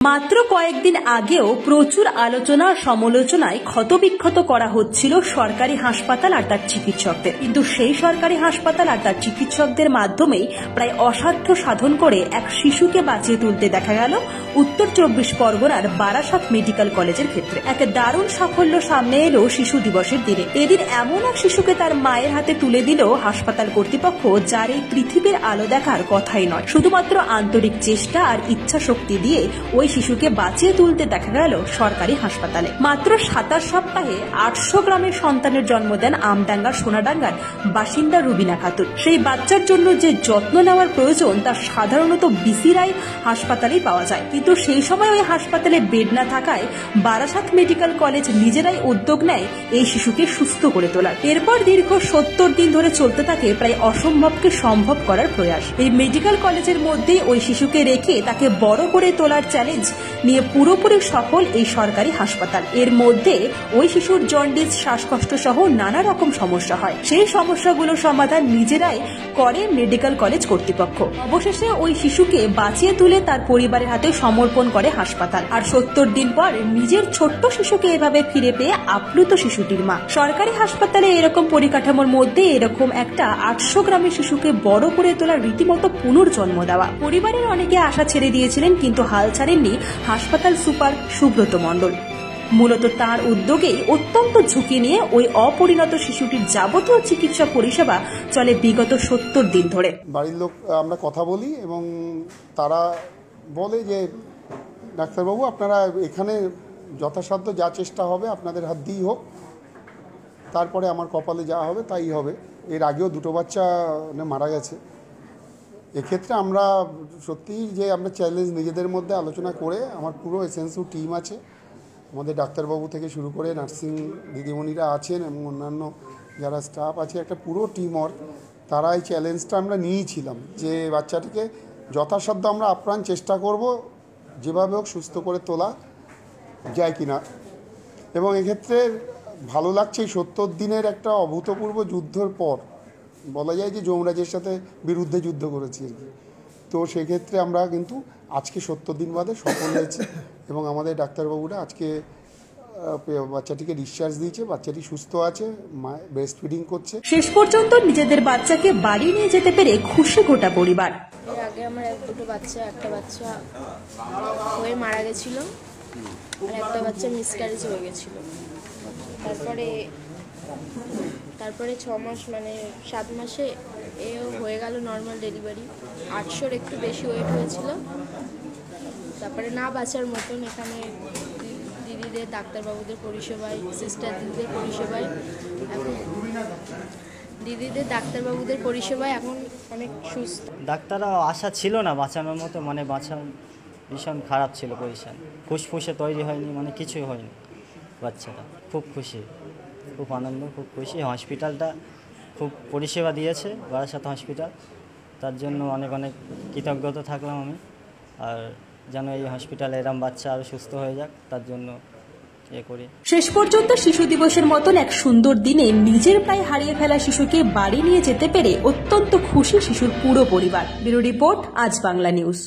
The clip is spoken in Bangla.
মাত্র কয়েকদিন আগেও প্রচুর আলোচনা সমালোচনায় ক্ষতবিক্ষত করা হচ্ছিল সরকারি হাসপাতাল আর তার চিকিৎসকদের, কিন্তু সেই সরকারি হাসপাতাল আর তার চিকিৎসকদের মাধ্যমেই প্রায় অসাধ্য সাধন করে এক শিশুকে বাঁচিয়ে তুলতে দেখা গেল উত্তর 24 পরগনার বারাসাত মেডিকেল কলেজের ক্ষেত্রে। এক দারুণ সাফল্য সামনে এলো শিশু দিবসের দিনে। এদিন এমন এক শিশুকে তার মায়ের হাতে তুলে দিল হাসপাতাল কর্তৃপক্ষ, যার এই পৃথিবীর আলো দেখার কথাই নয়। শুধুমাত্র আন্তরিক চেষ্টা আর ইচ্ছা শক্তি দিয়ে ওই শিশুকে বাঁচিয়ে তুলতে দেখা গেল সরকারি হাসপাতালে। মাত্র 27 সপ্তাহে 800 গ্রামের সন্তানের জন্ম দেন আমডাঙ্গার সোনাডাঙ্গার বাসিন্দা রুবিনা খাতুন। সেই বাচ্চার জন্য যে যত্ন নেওয়ার প্রয়োজন তা সাধারণত বিসিরাই হাসপাতালেই পাওয়া যায়, কিন্তু সেই সময় ওই হাসপাতালে বেড না থাকায় বারাসাত মেডিকেল কলেজ নিজেরাই উদ্যোগ নেয় এই শিশুকে সুস্থ করে তোলার। এরপর দীর্ঘ 70 দিন ধরে চলতে থাকে প্রায় অসম্ভবকে সম্ভব করার প্রয়াস। এই মেডিকেল কলেজের মধ্যে ওই শিশুকে রেখে তাকে বড় করে তোলার চ্যালেঞ্জ নিয়ে পুরোপুরি সফল এই সরকারি হাসপাতাল। এর মধ্যে ওই শিশুর জন্ডিস, শ্বাসকষ্ট সহ নানা রকম সমস্যা হয়। সেই সমস্যাগুলোর সমাধান নিজেরাই করে মেডিকেল কলেজ কর্তৃপক্ষ। অবশেষে ওই শিশুকে বাঁচিয়ে তুলে তার পরিবারের হাতে সমর্পণ করে হাসপাতাল। আর 70 দিন পর নিজের ছোট্ট শিশুকে এভাবে ফিরে পেয়ে আপ্লুত শিশুটির মা। সরকারি হাসপাতালে এরকম পরিকাঠামোর মধ্যে এরকম একটা 800 গ্রামের শিশুকে বড় করে তোলার রীতিমতো পুনর্জন্ম দেওয়া। পরিবারের অনেকে আশা ছেড়ে দিয়েছিলেন, কিন্তু হাল ছাড়েননি হাসপাতাল সুপার সুব্রত মণ্ডল। মূলত তার উদ্যোগেই অত্যন্ত ঝুঁকি নিয়ে ওই অপরিণত শিশুটির যাবতীয় চিকিৎসা পরিষেবা চলে বিগত 70 দিন ধরে। বাড়ির লোক আমরা কথা বলি এবং তারা বলে যে ডাক্তারবাবু আপনারা এখানে যথাসাধ্য যা চেষ্টা হবে আপনাদের হাত দিয়েই হোক, তারপরে আমার কপালে যা হবে তাই হবে। এর আগেও 2 বাচ্চা মারা গেছে। এক্ষেত্রে আমরা সত্যিই যে আমরা চ্যালেঞ্জ নিজেদের মধ্যে আলোচনা করে, আমার পুরো এসএনসিউ টিম আছে, আমাদের ডাক্তারবাবু থেকে শুরু করে নার্সিং দিদিমণিরা আছেন এবং অন্যান্য যারা স্টাফ আছে, একটা পুরো টিম ওয়ার্ক। তারা এই চ্যালেঞ্জটা আমরা নিয়েছিলাম যে বাচ্চাটিকে যথাসাধ্য আমরা আপ্রাণ চেষ্টা করব যেভাবে হোক সুস্থ করে তোলা যায় কিনা। এবং এক্ষেত্রে ভালো লাগছে এই 70 দিনের একটা অভূতপূর্ব যুদ্ধের পর বলা যায় যে যমরাজের সাথে বিরুদ্ধে যুদ্ধ করেছি আর কি। তো সেক্ষেত্রে আমরা কিন্তু আজকে 70 দিন বাদে সফল হয়েছি এবং আমাদের ডাক্তারবাবুরা আজকে বাচ্চাটিকে ডিসচার্জ দিয়েছে। বাচ্চাটি সুস্থ আছে, ব্রেস্ট ফিডিং করছে। শেষ পর্যন্ত নিজেদের বাচ্চাকে বাড়ি নিয়ে যেতে পেরে খুশি গোটা পরিবার। এর আগে আমার একটা বাচ্চা হয়ে মারা গেছিল আর একটা বাচ্চা মিসক্যারেজ হয়ে গেছিল। তারপরে 6 মাস মানে 7 মাসে এও হয়ে গেল নর্মাল ডেলিভারি। 800-র একটু বেশি ওয়েট হয়েছিল। তারপরে না বাঁচার মতন এখানে দিদিদের, ডাক্তারবাবুদের পরিষেবায়, সিস্টার ডাক্তারবাবুদের পরিষেবায় এখন অনেক সুস্থ। ডাক্তাররা আশা ছিল না বাঁচানোর মতো, মানে বাঁচানো ভীষণ খারাপ ছিল পজিশন। ফুসফুসে তৈরি হয়নি, মানে কিছুই হয়নি। বাচ্চাটা খুব খুশি, খুব আনন্দ, খুব খুশি। হসপিটালটা খুব পরিষেবা দিয়েছে বারাসাত হসপিটাল, তার জন্য অনেক অনেক কৃতজ্ঞতা থাকলাম আমি। আর যেন এই হসপিটালে এরম বাচ্চা আরও সুস্থ হয়ে যাক তার জন্য করি। শেষ পর্যন্ত শিশু দিবসের মতন এক সুন্দর দিনে নিজের প্রায় হারিয়ে ফেলা শিশুকে বাড়ি নিয়ে যেতে পেরে অত্যন্ত খুশি শিশুর পুরো পরিবার। ব্যুরো রিপোর্ট, আজ বাংলা নিউজ।